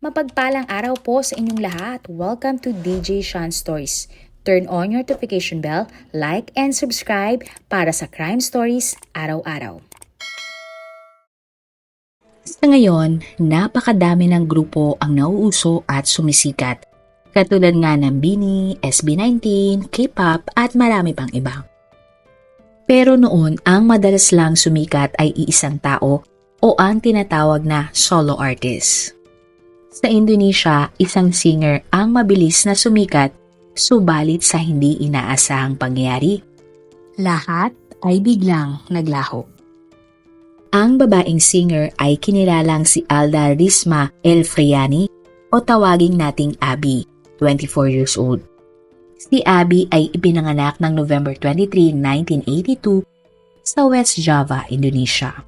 Mapagpalang araw po sa inyong lahat. Welcome to DJ Sean Stories. Turn on your notification bell, like and subscribe para sa crime stories araw-araw. Sa ngayon, napakadami ng grupo ang nauuso at sumisikat. Katulad nga ng BINI, SB19, K-pop at marami pang iba. Pero noon, ang madalas lang sumikat ay iisang tao o ang tinatawag na solo artist. Sa Indonesia, isang singer ang mabilis na sumikat, subalit sa hindi inaasahang pangyayari. Lahat ay biglang naglaho. Ang babaeng singer ay kinilalang si Alda Risma Elfriani o tawaging nating Abby, 24 years old. Si Abby ay ipinanganak ng November 23, 1982 sa West Java, Indonesia.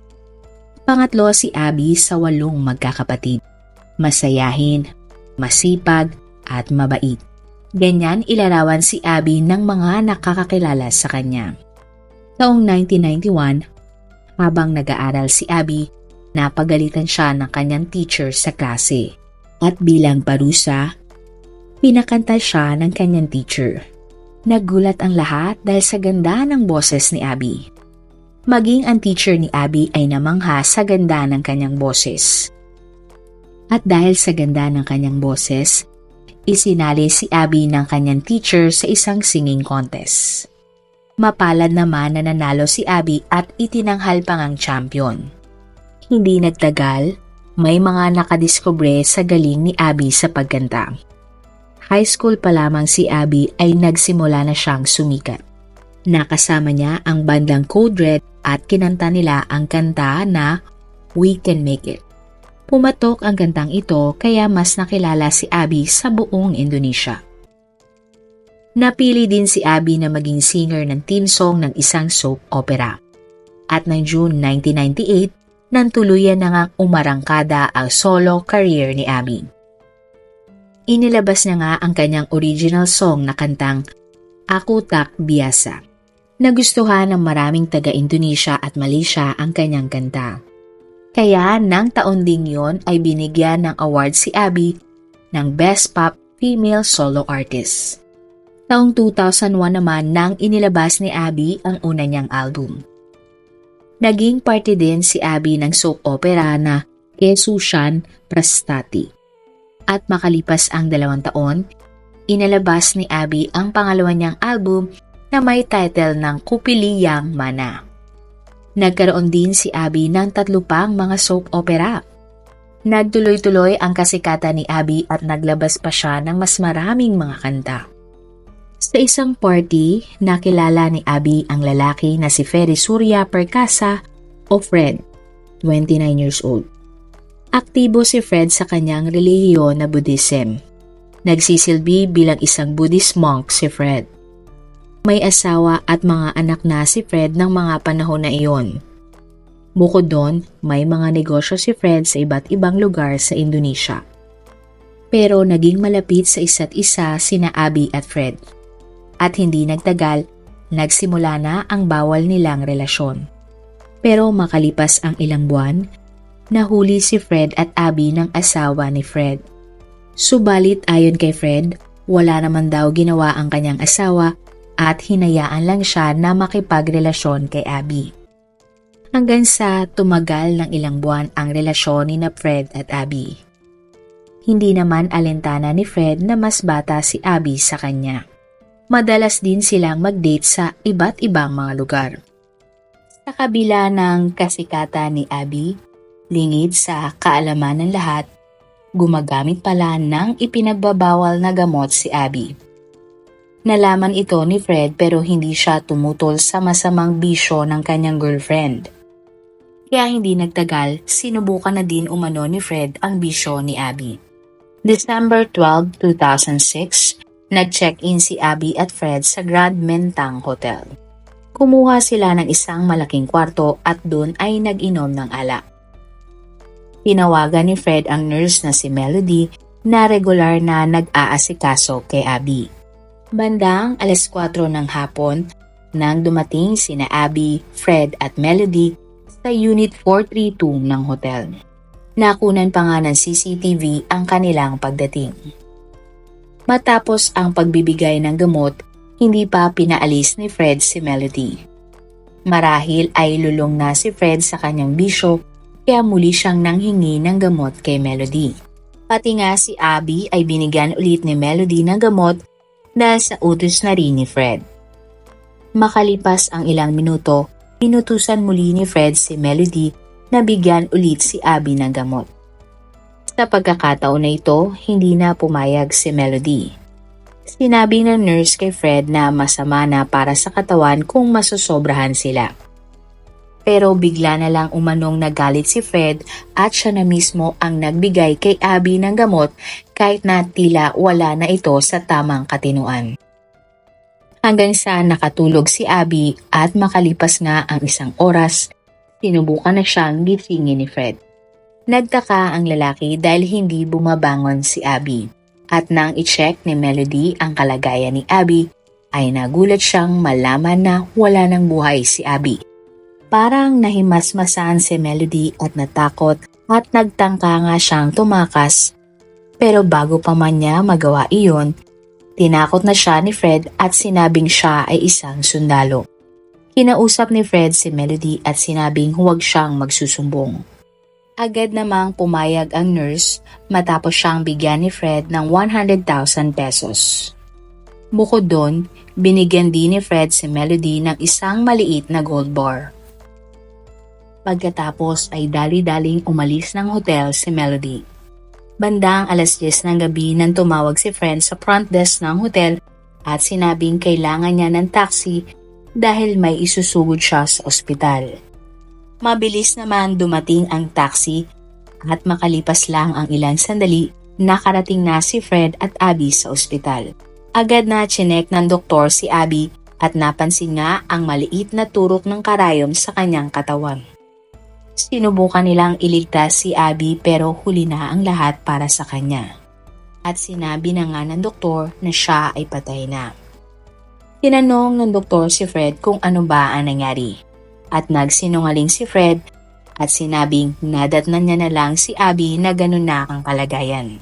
Pangatlo si Abby sa 8 magkakapatid. Masayahin, masipag at mabait. Ganyan ilarawan si Abby ng mga nakakakilala sa kanya. Taong 1991, habang nag-aaral si Abby, napagalitan siya ng kanyang teacher sa klase. At bilang parusa, pinakanta siya ng kanyang teacher. Nagulat ang lahat dahil sa ganda ng boses ni Abby. Maging ang teacher ni Abby ay namangha sa ganda ng kanyang boses. At dahil sa ganda ng kanyang boses, isinali si Abby ng kanyang teacher sa isang singing contest. Mapalad naman na nanalo si Abby at itinanghal pang ang champion. Hindi nagtagal, may mga nakadiskubre sa galing ni Abby sa pagkanta. High school pa lamang si Abby ay nagsimula na siyang sumikat. Nakasama niya ang bandang Code Red at kinanta nila ang kanta na We Can Make It. Pumatok ang kantang ito kaya mas nakilala si Abby sa buong Indonesia. Napili din si Abby na maging singer ng theme song ng isang soap opera. At ng June 1998, nang tuluyan na ngang umarangkada ang solo career ni Abby. Inilabas niya nga ang kanyang original song na kantang Aku Tak Biasa. Nagustuhan ng maraming taga-Indonesia at Malaysia ang kanyang kanta. Kaya nang taon ding yon ay binigyan ng award si Abby ng Best Pop Female Solo Artist. Taong 2001 naman nang inilabas ni Abby ang una niyang album. Naging parte din si Abby ng soap opera na Kesusian Prastati. At makalipas ang 2 taon, inilabas ni Abby ang pangalawa niyang album na may title ng Kupiliyang Mana. Nagkaroon din si Abby ng 3 pang mga soap opera. Nagtuloy-tuloy ang kasikatan ni Abby at naglabas pa siya ng mas maraming mga kanta. Sa isang party, nakilala ni Abby ang lalaki na si Ferry Surya Perkasa o Fred, 29 years old. Aktibo si Fred sa kanyang relihiyon na Buddhism. Nagsisilbi bilang isang Buddhist monk si Fred. May asawa at mga anak na si Fred ng mga panahon na iyon. Bukod doon, may mga negosyo si Fred sa iba't ibang lugar sa Indonesia. Pero naging malapit sa isa't isa sina Abby at Fred. At hindi nagtagal, nagsimula na ang bawal nilang relasyon. Pero makalipas ang ilang buwan, nahuli si Fred at Abby ng asawa ni Fred. Subalit ayon kay Fred, wala naman daw ginawa ang kanyang asawa at hinayaan lang siya na makipagrelasyon kay Abby. Hanggang sa tumagal ng ilang buwan ang relasyon ni na Fred at Abby. Hindi naman alintana ni Fred na mas bata si Abby sa kanya. Madalas din silang mag-date sa iba't ibang mga lugar. Sa kabila ng kasikatan ni Abby, lingid sa kaalaman ng lahat, gumagamit pala ng ipinagbabawal na gamot si Abby. Nalaman ito ni Fred pero hindi siya tumutol sa masamang bisyo ng kanyang girlfriend. Kaya hindi nagtagal, sinubukan na din umano ni Fred ang bisyo ni Abby. December 12, 2006, nag-check-in si Abby at Fred sa Grand Mentang Hotel. Kumuha sila ng isang malaking kwarto at doon ay nag-inom ng alak. Tinawagan ni Fred ang nurse na si Melody na regular na nag-aasikaso kay Abby. Bandang 4:00 ng hapon nang dumating sina Abby, Fred at Melody sa Unit 432 ng hotel. Nakunan pa nga ng CCTV ang kanilang pagdating. Matapos ang pagbibigay ng gamot, hindi pa pinaalis ni Fred si Melody. Marahil ay lulong na si Fred sa kanyang bisyo kaya muli siyang nanghingi ng gamot kay Melody. Pati nga si Abby ay binigyan ulit ni Melody ng gamot dahil sa utos na rin ni Fred. Makalipas ang ilang minuto, pinutusan muli ni Fred si Melody na bigyan ulit si Abby ng gamot. Sa pagkakataon na ito, hindi na pumayag si Melody. Sinabi ng nurse kay Fred na masama na para sa katawan kung masosobrahan sila. Pero bigla na lang umanong nagalit si Fred at siya na mismo ang nagbigay kay Abby ng gamot kahit na tila wala na ito sa tamang katinuan. Hanggang sa nakatulog si Abby at makalipas nga ang isang oras, sinubukan na siyang gisingin ni Fred. Nagtaka ang lalaki dahil hindi bumabangon si Abby. At nang i-check ni Melody ang kalagayan ni Abby, ay nagulat siyang malaman na wala ng buhay si Abby. Parang nahimasmasan si Melody at natakot at nagtangka nga siyang tumakas. Pero bago pa man niya magawa iyon, tinakot na siya ni Fred at sinabing siya ay isang sundalo. Kinausap ni Fred si Melody at sinabing huwag siyang magsusumbong. Agad namang pumayag ang nurse matapos siyang bigyan ni Fred ng 100,000 pesos. Bukod doon, binigyan din ni Fred si Melody ng isang maliit na gold bar. Pagkatapos ay dali-daling umalis ng hotel si Melody. Bandang alas 10 ng gabi nang tumawag si Fred sa front desk ng hotel at sinabing kailangan niya ng taxi dahil may isusugod siya sa ospital. Mabilis naman dumating ang taxi at makalipas lang ang ilang sandali, nakarating na si Fred at Abby sa ospital. Agad na chinek ng doktor si Abby at napansin nga ang maliit na turok ng karayom sa kanyang katawan. Sinubukan nilang iligtas si Abby pero huli na ang lahat para sa kanya. At sinabi na nga ng doktor na siya ay patay na. Tinanong ng doktor si Fred kung ano ba ang nangyari. At nagsinungaling si Fred at sinabing nadatnan niya na lang si Abby na ganun na ang kalagayan.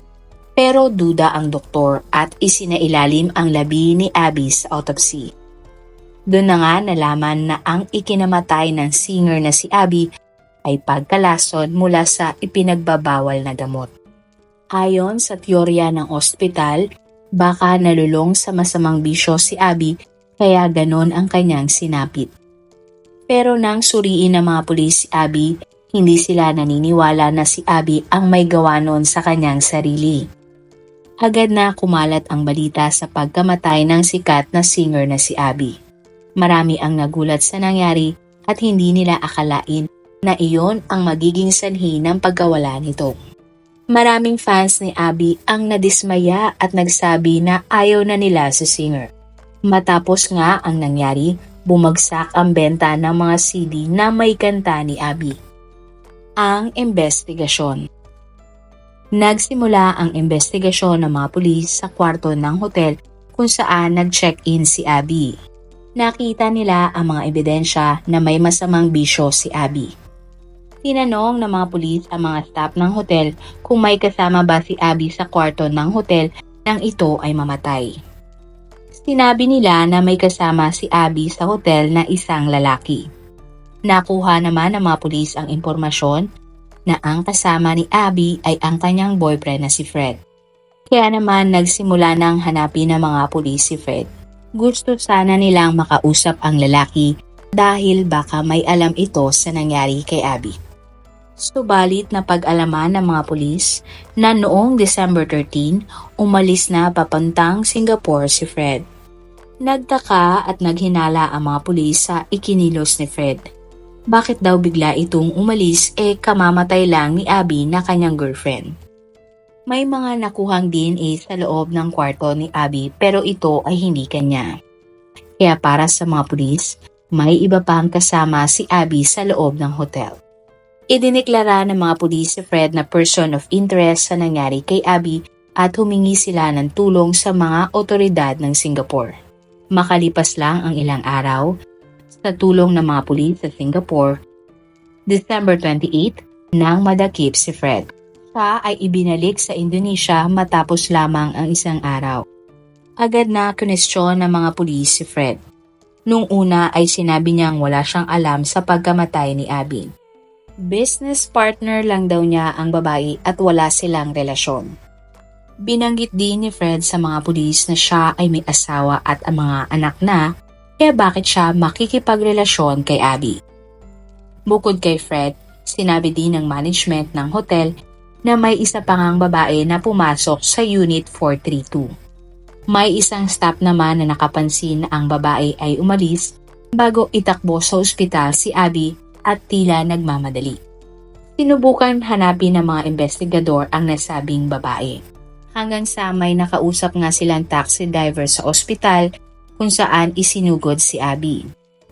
Pero duda ang doktor at isinailalim ang labi ni Abby sa autopsy. Doon na nga nalaman na ang ikinamatay ng singer na si Abby ay pagkalason mula sa ipinagbabawal na gamot. Ayon sa teorya ng ospital, baka nalulong sa masamang bisyo si Abby kaya ganon ang kanyang sinapit. Pero nang suriin ng mga pulis si Abby, hindi sila naniniwala na si Abby ang may gawa noon sa kanyang sarili. Agad na kumalat ang balita sa pagkamatay ng sikat na singer na si Abby. Marami ang nagulat sa nangyari at hindi nila akalain na iyon ang magiging sanhi ng pagkawala nito. Maraming fans ni Abby ang nadismaya at nagsabi na ayaw na nila sa singer. Matapos nga ang nangyari, bumagsak ang benta ng mga CD na may kanta ni Abby. Ang investigasyon. Nagsimula ang investigasyon ng mga pulis sa kwarto ng hotel kung saan nag-check-in si Abby. Nakita nila ang mga ebidensya na may masamang bisyo si Abby. Tinanong ng mga pulis ang mga staff ng hotel kung may kasama ba si Abby sa kwarto ng hotel nang ito ay mamatay. Sinabi nila na may kasama si Abby sa hotel na isang lalaki. Nakuha naman ng mga pulis ang impormasyon na ang kasama ni Abby ay ang kanyang boyfriend na si Fred. Kaya naman nagsimula ng hanapin ng mga pulis si Fred. Gusto sana nilang makausap ang lalaki dahil baka may alam ito sa nangyari kay Abby. Subalit na pag-alaman ng mga pulis na noong December 13, umalis na papuntang Singapore si Fred. Nagtaka at naghinala ang mga pulis sa ikinilos ni Fred. Bakit daw bigla itong umalis kamamatay lang ni Abby na kanyang girlfriend? May mga nakuhang DNA sa loob ng kwarto ni Abby pero ito ay hindi kanya. Kaya para sa mga pulis, may iba pang kasama si Abby sa loob ng hotel. Idineklara ng mga pulis si Fred na person of interest sa nangyari kay Abby at humingi sila ng tulong sa mga otoridad ng Singapore. Makalipas lang ang ilang araw, sa tulong ng mga pulis sa Singapore, December 28, nang madakip si Fred. Siya ay ibinalik sa Indonesia matapos lamang ang isang araw. Agad na kunestyon ng mga pulis si Fred. Nung una ay sinabi niyang wala siyang alam sa pagkamatay ni Abby. Business partner lang daw niya ang babae at wala silang relasyon. Binanggit din ni Fred sa mga pulis na siya ay may asawa at ang mga anak na, kaya bakit siya makikipagrelasyon kay Abby. Bukod kay Fred, sinabi din ng management ng hotel na may isa pa ngang babae na pumasok sa Unit 432. May isang staff naman na nakapansin na ang babae ay umalis bago itakbo sa ospital si Abby at tila nagmamadali. Sinubukan hanapin ng mga investigador ang nasabing babae. Hanggang sa may nakausap nga silang taxi driver sa ospital kung saan isinugod si Abby.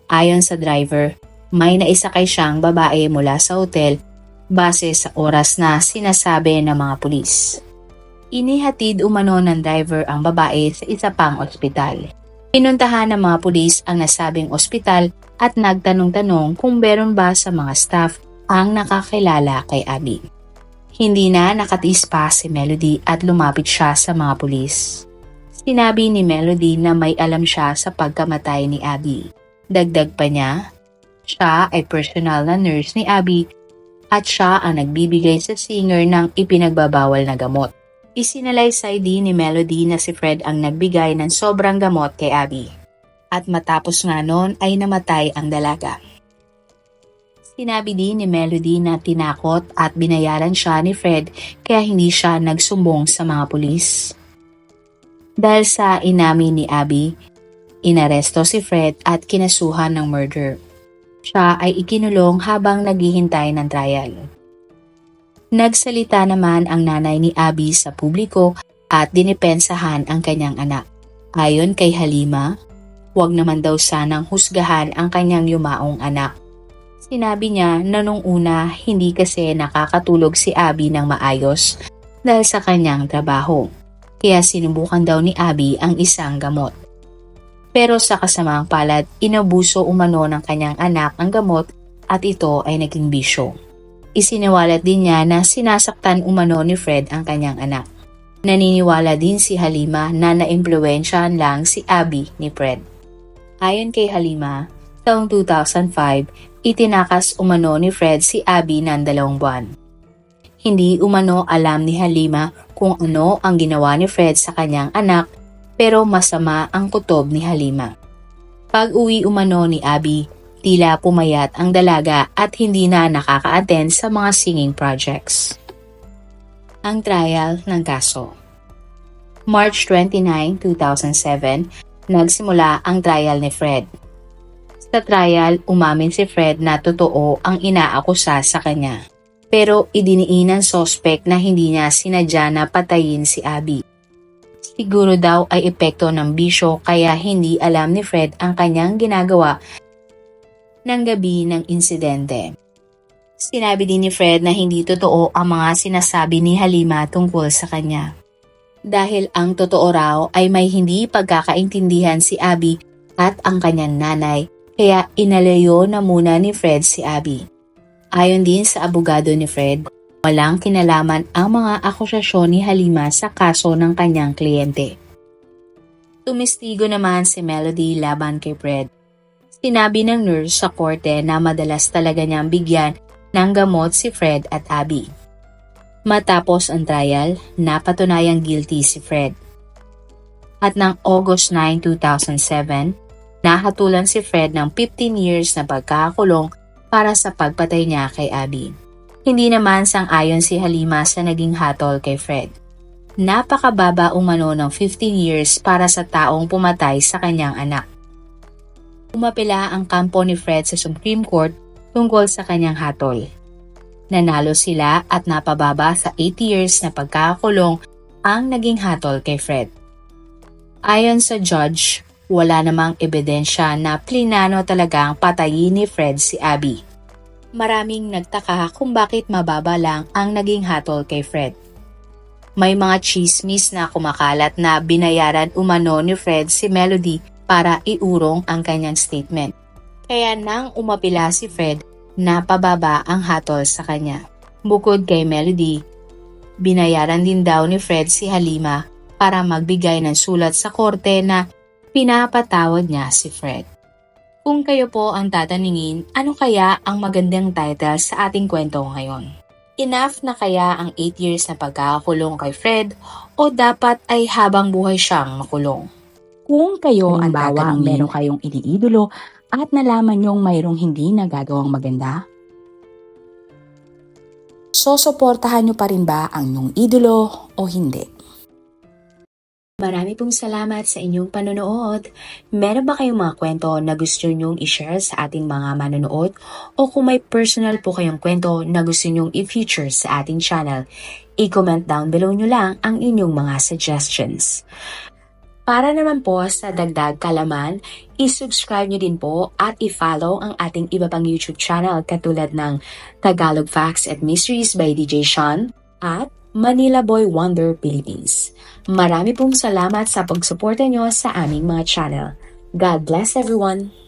Ayon sa driver, may naisakay siyang babae mula sa hotel base sa oras na sinasabi ng mga pulis. Inihatid umano ng driver ang babae sa isa pang ospital. Pinuntahan ng mga pulis ang nasabing ospital at nagtanong-tanong kung meron ba sa mga staff ang nakakilala kay Abby. Hindi na nakatiis pa si Melody at lumapit siya sa mga pulis. Sinabi ni Melody na may alam siya sa pagkamatay ni Abby. Dagdag pa niya, siya ay personal na nurse ni Abby at siya ang nagbibigay sa singer ng ipinagbabawal na gamot. Isinalaysay din ni Melody na si Fred ang nagbigay ng sobrang gamot kay Abby. At matapos nga noon ay namatay ang dalaga. Sinabi din ni Melody na tinakot at binayaran siya ni Fred kaya hindi siya nagsumbong sa mga pulis. Dahil sa inamin ni Abby, inaresto si Fred at kinasuhan ng murder. Siya ay ikinulong habang naghihintay ng trial. Nagsalita naman ang nanay ni Abby sa publiko at dinipensahan ang kanyang anak. Ayon kay Halima, huwag naman daw sanang husgahan ang kanyang yumaong anak. Sinabi niya na nung una hindi kasi nakakatulog si Abby ng maayos dahil sa kanyang trabaho. Kaya sinubukan daw ni Abby ang isang gamot. Pero sa kasamaang palad, inabuso umano ng kanyang anak ang gamot at ito ay naging bisyo. Isiniwalat din niya na sinasaktan umano ni Fred ang kanyang anak. Naniniwala din si Halima na naimpluwensyahan lang si Abby ni Fred. Ayon kay Halima, taong 2005, itinakas umano ni Fred si Abby ng 2 buwan. Hindi umano alam ni Halima kung ano ang ginawa ni Fred sa kanyang anak pero masama ang kutob ni Halima. Pag-uwi umano ni Abby, tila pumayat ang dalaga at hindi na nakaka-attend sa mga singing projects. Ang trial ng kaso. March 29, 2007, nagsimula ang trial ni Fred. Sa trial, umamin si Fred na totoo ang inaakusa sa kanya. Pero idiniin ng sospek na hindi niya sinadya na patayin si Abby. Siguro daw ay epekto ng bisyo kaya hindi alam ni Fred ang kanyang ginagawa ng gabi ng insidente. Sinabi din ni Fred na hindi totoo ang mga sinasabi ni Halima tungkol sa kanya. Dahil ang totoo raw ay may hindi pagkakaintindihan si Abby at ang kanyang nanay. Kaya inalayo na muna ni Fred si Abby. Ayon din sa abogado ni Fred, walang kinalaman ang mga akusasyon ni Halima sa kaso ng kanyang kliyente. Tumistigo naman si Melody laban kay Fred. Sinabi ng nurse sa korte na madalas talaga niyang bigyan ng gamot si Fred at Abby. Matapos ang trial, napatunayang guilty si Fred. At ng August 9, 2007, nahatulan si Fred ng 15 years na pagkakakulong para sa pagpatay niya kay Abby. Hindi naman sang-ayon si Halima sa naging hatol kay Fred. Napakababa umano ng 15 years para sa taong pumatay sa kanyang anak. Umapela ang kampo ni Fred sa Supreme Court tungkol sa kanyang hatol. Nanalo sila at napababa sa 8 years na pagkakakulong ang naging hatol kay Fred. Ayon sa judge, wala namang ebidensya na plinano talagang patayin ni Fred si Abby. Maraming nagtaka kung bakit mababa lang ang naging hatol kay Fred. May mga chismis na kumakalat na binayaran umano ni Fred si Melody para iurong ang kanyang statement. Kaya nang umapila si Fred, napababa ang hatol sa kanya. Bukod kay Melody, binayaran din daw ni Fred si Halima para magbigay ng sulat sa korte na pinapatawad niya si Fred. Kung kayo po ang tatanungin, ano kaya ang magandang title sa ating kwento ngayon? Enough na kaya ang 8 years na pagkakakulong kay Fred o dapat ay habang buhay siyang makulong? Kung kayo ang Halimbawa, tatanungin, meron kayong iniidolo at nalaman nyong mayroong hindi nagagawang maganda, sosuportahan nyo pa rin ba ang inyong idolo o hindi? Marami pong salamat sa inyong panonood. Meron ba kayong mga kwento na gusto nyong i-share sa ating mga manonood? O kung may personal po kayong kwento na gusto nyong i-feature sa ating channel, i-comment down below nyo lang ang inyong mga suggestions. Para naman po sa dagdag kalaman, i-subscribe nyo din po at i-follow ang ating iba pang YouTube channel katulad ng Tagalog Facts and Mysteries by DJ Sean at Manila Boy Wonder Philippines. Marami pong salamat sa pagsuporta nyo sa aming mga channel. God bless everyone!